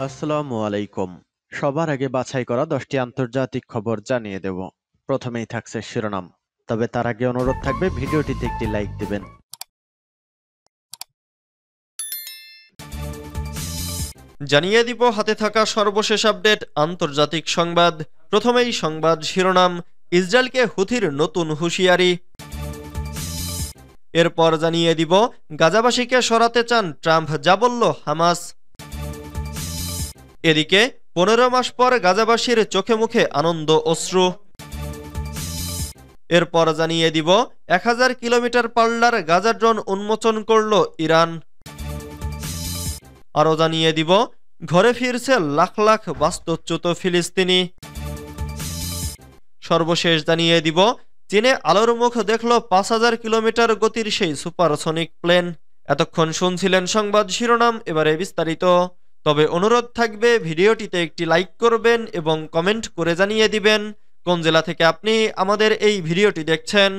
আসসালামু আলাইকুম। সবার আগে বাছাই করা 10টি আন্তর্জাতিক খবর জানিয়ে দেব। প্রথমেই থাকছে শিরোনাম। তবে তার আগে অনুরোধ থাকবে ভিডিওটিতে একটি লাইক দিবেন। জানিয়ে দিব হাতে থাকা সর্বশেষ আপডেট আন্তর্জাতিক সংবাদ। প্রথমেই সংবাদ শিরোনাম, ইসরায়েলকে হুথির নতুন হুঁশিয়ারি। এরপর জানিয়ে দিব গাজাবাসীকে সরাতে চান ট্রাম্প, যা বলল হামাস। এদিকে 15 মাস পর গাজাবাসীর চোখে মুখে আনন্দ অশ্রু। এরপর জানিয়ে দিব 1000 কিলোমিটার পাল্লার গাজা ড্রোন উন্মোচন করল ইরান। আরও জানিয়ে দিব ঘরে ফিরছে লাখ লাখ বাস্তুচ্যুত ফিলিস্তিনি। সর্বশেষ জানিয়ে দিব চীনে আলোর মুখ দেখল 5000 কিলোমিটার গতির সেই সুপারসনিক প্লেন। এতক্ষণ শুনছিলেন সংবাদ শিরোনাম, এবারে বিস্তারিত। তবে অনুরোধ থাকবে ভিডিওটিতে একটি লাইক করবেন এবং কমেন্ট করে জানিয়ে দিবেন কোন জেলা থেকে আপনি আমাদের এই ভিডিওটি দেখছেন।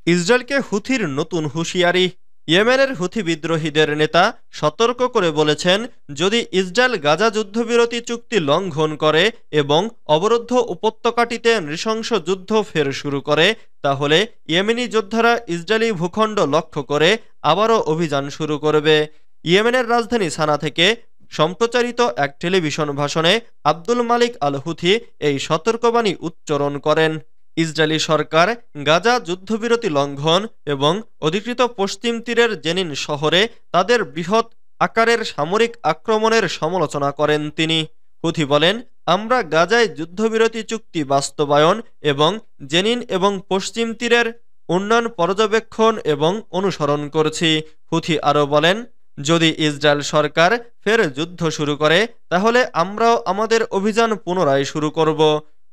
ইসরায়েলকে হুথির নতুন হুঁশিয়ারি। ইয়েমেনের হুথি বিদ্রোহীদের নেতা সতর্ক করে বলেছেন, যদি ইসরায়েল গাজা যুদ্ধবিরতি চুক্তি লঙ্ঘন করে এবং অবরুদ্ধ উপত্যকাটিতে নৃশংস যুদ্ধ ফের শুরু করে, তাহলে ইয়েমেনি যোদ্ধারা ইসরায়েলি ভূখণ্ড লক্ষ্য করে আবারও অভিযান শুরু করবে। ইয়েমেনের রাজধানী সানা থেকে সম্প্রচারিত এক টেলিভিশন ভাষণে আব্দুল মালিক আল হুথি এই সতর্কবাণী উচ্চারণ করেন। ইসরায়েলি সরকার গাজা যুদ্ধবিরতি লঙ্ঘন এবং অধিকৃত পশ্চিম তীরের জেনিন শহরে তাদের বৃহৎ আকারের সামরিক আক্রমণের সমালোচনা করেন তিনি। হুথি বলেন, আমরা গাজায় যুদ্ধবিরতি চুক্তি বাস্তবায়ন এবং জেনিন এবং পশ্চিম তীরের উন্নয়ন পর্যবেক্ষণ এবং অনুসরণ করছি। হুথি আরও বলেন, যদি ইসরায়েল সরকার ফের যুদ্ধ শুরু করে তাহলে আমরাও আমাদের অভিযান পুনরায় শুরু করব।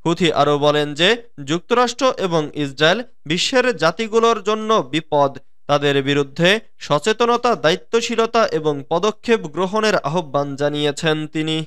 হুথি আরও বলেন যে যুক্তরাষ্ট্র এবং ইসরায়েল বিশ্বের জাতিগুলোর জন্য বিপদ। তাদের বিরুদ্ধে সচেতনতা, দায়িত্বশীলতা এবং পদক্ষেপ গ্রহণের আহ্বান জানিয়েছেন তিনি।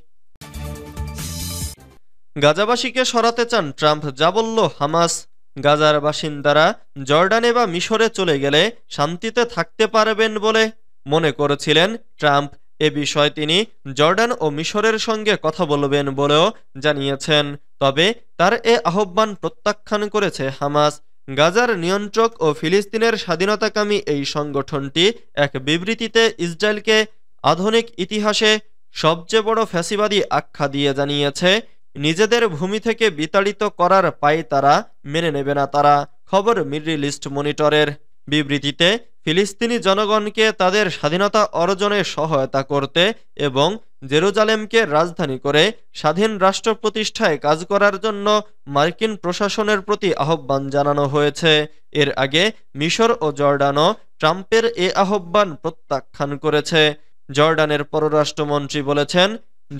গাজাবাসীকে সরাতে চান ট্রাম্প, যা বলল হামাস। গাজার বাসিন্দারা জর্ডানে বা মিশরে চলে গেলে শান্তিতে থাকতে পারবেন বলে মনে করেছিলেন ট্রাম্প। এ বিষয়ে তিনি জর্ডান ও মিশরের সঙ্গে কথা বলবেন বলেও জানিয়েছেন। তবে তার এ আহ্বান প্রত্যাখ্যান করেছে হামাস। গাজার নিয়ন্ত্রক ও ফিলিস্তিনের স্বাধীনতাকামী এই সংগঠনটি এক বিবৃতিতে ইসরায়েলকে আধুনিক ইতিহাসে সবচেয়ে বড় ফ্যাসিবাদী আখ্যা দিয়ে জানিয়েছে, নিজেদের ভূমি থেকে বিতাড়িত করার পায়তারা মেনে নেবে না তারা। খবর মিডল ইস্ট মনিটরের। বিবৃতিতে ফিলিস্তিনি জনগণকে তাদের স্বাধীনতা অর্জনে সহায়তা করতে এবং জেরুজালেমকে রাজধানী করে স্বাধীন রাষ্ট্র প্রতিষ্ঠায় কাজ করার জন্য মার্কিন প্রশাসনের প্রতি আহ্বান জানানো হয়েছে। এর আগে মিশর ও জর্ডানও ট্রাম্পের এ আহ্বান প্রত্যাখ্যান করেছে। জর্ডানের পররাষ্ট্রমন্ত্রী বলেছেন,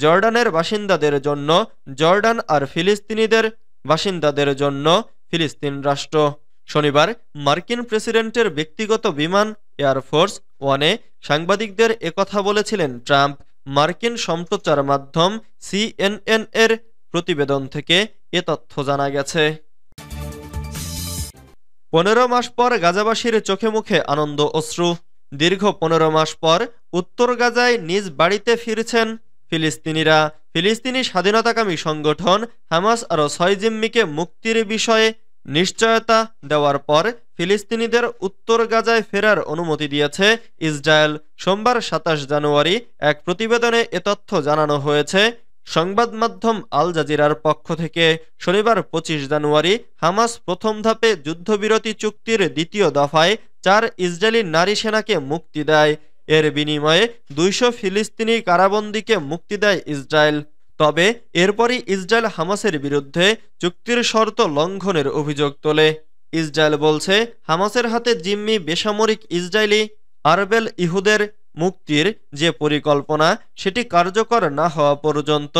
জর্ডানের বাসিন্দাদের জন্য জর্ডান আর ফিলিস্তিনিদের বাসিন্দাদের জন্য ফিলিস্তিন রাষ্ট্র। শনিবার মার্কিন প্রেসিডেন্টের ব্যক্তিগত বিমান এয়ারফোর্স ওয়ানে সাংবাদিকদের একথা বলেছিলেন ট্রাম্প। মার্কিন সম্প্রচার মাধ্যম CNN এর প্রতিবেদন থেকে এ তথ্য জানা গেছে। 15 মাস পর গাজাবাসীর চোখে মুখে আনন্দ অশ্রু। দীর্ঘ 15 মাস পর উত্তর গাজায় নিজ বাড়িতে ফিরছেন ফিলিস্তিনিরা। ফিলিস্তিনি স্বাধীনতাকামী সংগঠন হামাস আরও 6 জিম্মিকে মুক্তির বিষয়ে নিশ্চয়তা দেওয়ার পর ফিলিস্তিনিদের উত্তর গাজায় ফেরার অনুমতি দিয়েছে ইসরায়েল। সোমবার 27 জানুয়ারি এক প্রতিবেদনে এ তথ্য জানানো হয়েছে সংবাদ মাধ্যম আল জাজিরার পক্ষ থেকে। শনিবার 25 জানুয়ারি হামাস প্রথম ধাপে যুদ্ধবিরতি চুক্তির দ্বিতীয় দফায় 4 ইসরায়েলি নারী সেনাকে মুক্তি দেয়। এর বিনিময়ে 200 ফিলিস্তিনি কারাবন্দীকে মুক্তি দেয় ইসরায়েল। তবে এরপরই ইসরায়েল হামাসের বিরুদ্ধে চুক্তির শর্ত লঙ্ঘনের অভিযোগ তোলে। ইসরায়েল বলছে, হামাসের হাতে জিম্মি বেসামরিক ইসরায়েলি আরবেল ইহুদের মুক্তির যে পরিকল্পনা, সেটি কার্যকর না হওয়া পর্যন্ত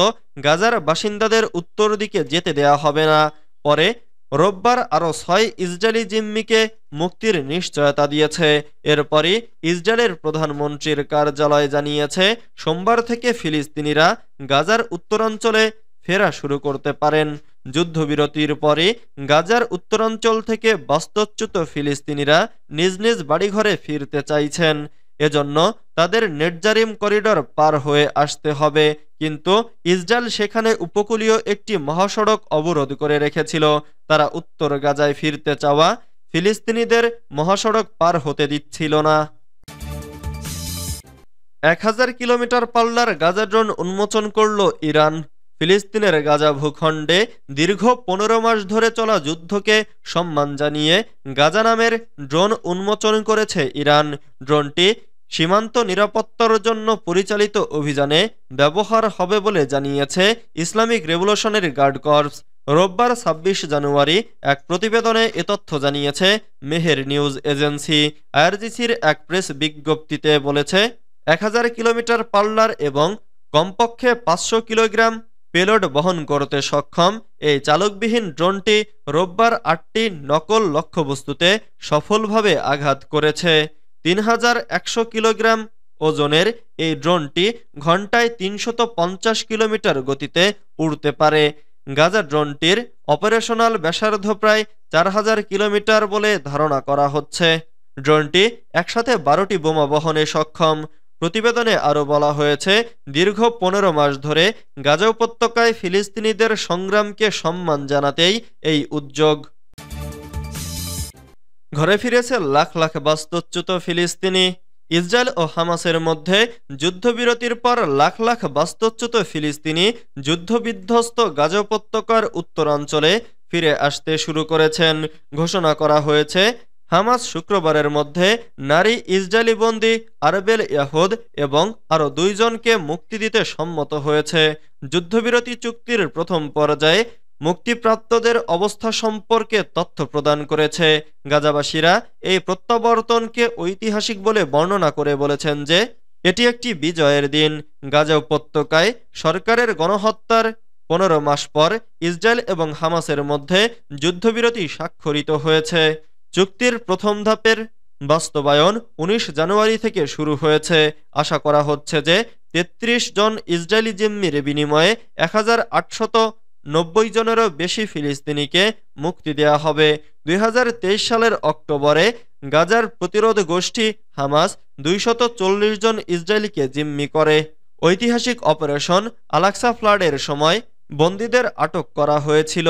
গাজার বাসিন্দাদের উত্তর দিকে যেতে দেয়া হবে না। পরে রোববার আরও 6 ইসরায়েলি জিম্মিকে মুক্তির নিশ্চয়তা দিয়েছে। এরপরই ইসরায়েলের প্রধানমন্ত্রীর কার্যালয় জানিয়েছে, সোমবার থেকে ফিলিস্তিনিরা গাজার উত্তরাঞ্চলে ফেরা শুরু করতে পারেন। যুদ্ধবিরতির পরে গাজার উত্তরাঞ্চল থেকে বাস্তুচ্যুত ফিলিস্তিনিরা নিজ নিজ বাড়িঘরে ফিরতে চাইছেন। এজন্য তাদের নেটজারিম করিডর পার হয়ে আসতে হবে, কিন্তু ইসরায়েল সেখানে উপকূলীয় একটি মহাসড়ক অবরোধ করে রেখেছিল। তারা উত্তর গাজায় ফিরতে চাওয়া ফিলিস্তিনিদের মহাসড়ক পার হতে দিচ্ছিল না। 1000 কিলোমিটার পাল্লার গাজা ড্রোন উন্মোচন করল ইরান। ফিলিস্তিনের গাজা ভূখণ্ডে দীর্ঘ 15 মাস ধরে চলা যুদ্ধকে সম্মান জানিয়ে গাজা নামের ড্রোন উন্মোচন করেছে ইরান। ড্রোনটি সীমান্ত নিরাপত্তার জন্য পরিচালিত অভিযানে ব্যবহার হবে বলে জানিয়েছে ইসলামিক রেভলিউশনারি গার্ড কর্পস। রোববার 26 জানুয়ারি এক প্রতিবেদনে এ তথ্য জানিয়েছে মেহের নিউজ এজেন্সি। আইআরজিসির এক প্রেস বিজ্ঞপ্তিতে বলেছে, 1000 কিলোমিটার পাল্লার এবং কমপক্ষে 500 কিলোগ্রাম পেলোড বহন করতে সক্ষম এই চালকবিহীন ড্রোনটি রোববার 8টি নকল লক্ষ্যবস্তুতে সফলভাবে আঘাত করেছে। 3100 কিলোগ্রাম ওজনের এই ড্রোনটি ঘন্টায় 350 কিলোমিটার গতিতে উড়তে পারে। গাজা ড্রোনটির অপারেশনাল ব্যাসার্ধ প্রায় 4000 কিলোমিটার বলে ধারণা করা হচ্ছে। ড্রোনটি একসাথে 12টি বোমা বহনে সক্ষম। প্রতিবেদনে আরও বলা হয়েছে, দীর্ঘ 15 মাস ধরে গাজা উপত্যকায় ফিলিস্তিনিদের সংগ্রামকে সম্মান জানাতেই এই উদ্যোগ। ঘরে ফিরেছে লাখ লাখ বাস্তুচ্যুত ফিলিস্তিনি। ইসরায়েল ও হামাসের মধ্যে যুদ্ধবিরতির পর লাখ লাখ বাস্তুচ্যুত ফিলিস্তিনি যুদ্ধবিধ্বস্ত গাজা উপত্যকার উত্তরাঞ্চলে ফিরে আসতে শুরু করেছেন। ঘোষণা করা হয়েছে, হামাস শুক্রবারের মধ্যে নারী ইসরায়েলি বন্দী আরবেল ইয়াহুদ এবং আরও 2 জনকে মুক্তি দিতে সম্মত হয়েছে। যুদ্ধবিরতি চুক্তির প্রথম পর্যায়ে মুক্তিপ্রাপ্তদের অবস্থা সম্পর্কে তথ্য প্রদান করেছে। গাজাবাসীরা এই প্রত্যাবর্তনকে ঐতিহাসিক বলে বর্ণনা করে বলেছেন যে এটি একটি বিজয়ের দিন। গাজা উপত্যকায় সরকারের গণহত্যার 15 মাস পর ইসরায়েল এবং হামাসের মধ্যে যুদ্ধবিরতি স্বাক্ষরিত হয়েছে। চুক্তির প্রথম ধাপের বাস্তবায়ন 19 জানুয়ারি থেকে শুরু হয়েছে। আশা করা হচ্ছে যে 33 জন ইসরায়েলি জিম্মির বিনিময়ে 1890 জনেরও বেশি ফিলিস্তিনিকে মুক্তি দেওয়া হবে। 2023 সালের অক্টোবরে গাজার প্রতিরোধ গোষ্ঠী হামাস 240 জন ইসরায়েলিকে জিম্মি করে। ঐতিহাসিক অপারেশন আল-আকসা ফ্লাডের সময় বন্দীদের আটক করা হয়েছিল।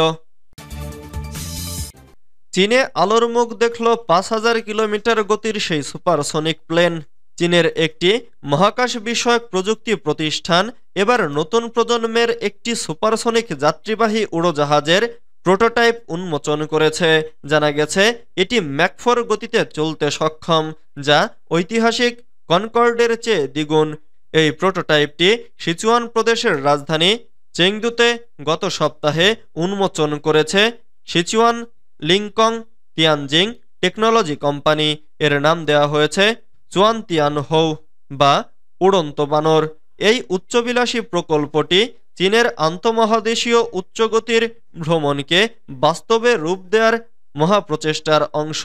চীনে আলোর মুখ দেখল 5000 কিলোমিটার গতির সেই সুপারসনিক প্লেন। চীনের একটি মহাকাশ বিষয়ক প্রযুক্তি প্রতিষ্ঠান এবার নতুন প্রজন্মের একটি সুপারসনিক যাত্রীবাহী উড়োজাহাজের প্রোটোটাইপ উন্মোচন করেছে। জানা গেছে, এটি ম্যাক 4 গতিতে চলতে সক্ষম, যা ঐতিহাসিক কনকর্ডের চেয়ে দ্বিগুণ। এই প্রোটোটাইপটি সিচুয়ান প্রদেশের রাজধানী চেংদুতে গত সপ্তাহে উন্মোচন করেছে সিচুয়ান লিংকং তিয়ানজিং টেকনোলজি কোম্পানি। এর নাম দেওয়া হয়েছে চুয়ানতিয়ান হৌ বা উড়ন্ত বানর। এই উচ্চবিলাসী প্রকল্পটি চীনের আন্তঃমহাদেশীয় উচ্চগতির ভ্রমণকে বাস্তবে রূপ দেওয়ার মহাপ্রচেষ্টার অংশ।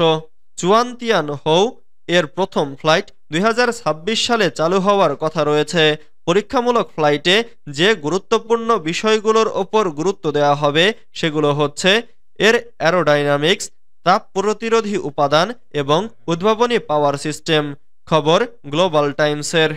চুয়ানতিয়ান হৌ এর প্রথম ফ্লাইট 2026 সালে চালু হওয়ার কথা রয়েছে। পরীক্ষামূলক ফ্লাইটে যে গুরুত্বপূর্ণ বিষয়গুলোর ওপর গুরুত্ব দেওয়া হবে সেগুলো হচ্ছে এর অ্যারোডাইনামিক্স, তাপ প্রতিরোধী উপাদান এবং উদ্ভাবনী পাওয়ার সিস্টেম। খবর গ্লোবাল টাইমসের।